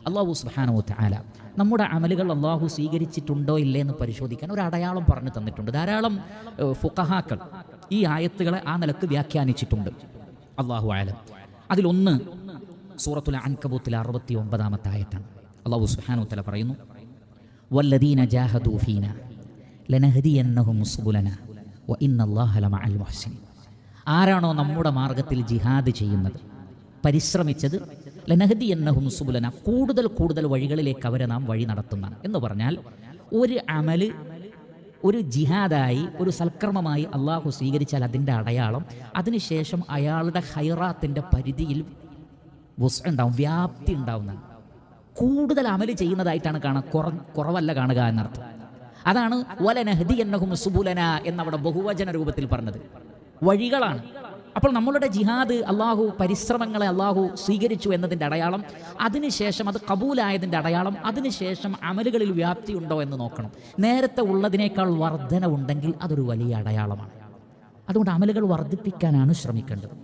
അള്ളാഹു സുബ്ഹാനഹു വ തആല നമ്മുടെ അമലുകൾ അള്ളാഹു സ്വീകരിച്ചിട്ടുണ്ടോ ഇല്ലേ എന്ന് പരിശോധിക്കാൻ ഒരു അടയാളം പറഞ്ഞു തന്നിട്ടുണ്ട്. ധാരാളം ഫുഖഹാക്കൾ ഈ ആയത്തുകളെ ആ നിലക്ക് വ്യാഖ്യാനിച്ചിട്ടുണ്ട്. അള്ളാഹു ആലം. അതിലൊന്ന് സൂറത്തുൽ അൻകബൂത്തിലെ 69-ാമത്തെ ആയത്താണ്. അള്ളാഹു സുബ്ഹാനഹു വ തആല പറയുന്നു, വല്ലദീന ജാഹദൂ ഫീനാ ലനഹദിയന്നഹും സുബുലനാ വ ഇന്നല്ലാഹ ലമഅൽ മുഹ്സിനീൻ. ആരാണോ നമ്മുടെ മാർഗത്തിൽ ജിഹാദ് ചെയ്യുന്നത്, പരിശ്രമിച്ചത്, ലനഹദിയന്നഹും സുബുലനാ, കൂടുതൽ കൂടുതൽ വഴികളിലേക്ക് അവരെ നാം വഴി നടത്തുന്നതാണ്. എന്ന് പറഞ്ഞാൽ ഒരു അമല് ഒരു ജിഹാദായി, ഒരു സൽക്കർമ്മമായി അള്ളാഹു സ്വീകരിച്ചാൽ അതിൻ്റെ അടയാളം അതിനുശേഷം അയാളുടെ ഖൈറാത്തിൻ്റെ പരിധിയിൽ ഉണ്ടാവും, വ്യാപ്തി ഉണ്ടാവുന്നതാണ്. കൂടുതൽ അമല് ചെയ്യുന്നതായിട്ടാണ് കാണുക, കുറവല്ല കാണുക എന്നർത്ഥം. അതാണ് വലനഹദിയന്നഹും സുബുലന എന്നവിടെ ബഹുവചന രൂപത്തിൽ പറഞ്ഞത്. വഴികളാണ്. അപ്പോൾ നമ്മളുടെ ജിഹാദ്, അള്ളാഹു പരിശ്രമങ്ങളെ അള്ളാഹു സ്വീകരിച്ചു എന്നതിൻ്റെ അടയാളം, അതിനുശേഷം അത് കബൂലായതിൻ്റെ അടയാളം, അതിനുശേഷം അമലുകളിൽ വ്യാപ്തി ഉണ്ടോ എന്ന് നോക്കണം. നേരത്തെ ഉള്ളതിനേക്കാൾ വർധന ഉണ്ടെങ്കിൽ അതൊരു വലിയ അടയാളമാണ്. അതുകൊണ്ട് അമലുകൾ വർദ്ധിപ്പിക്കാനാണ് ശ്രമിക്കേണ്ടത്.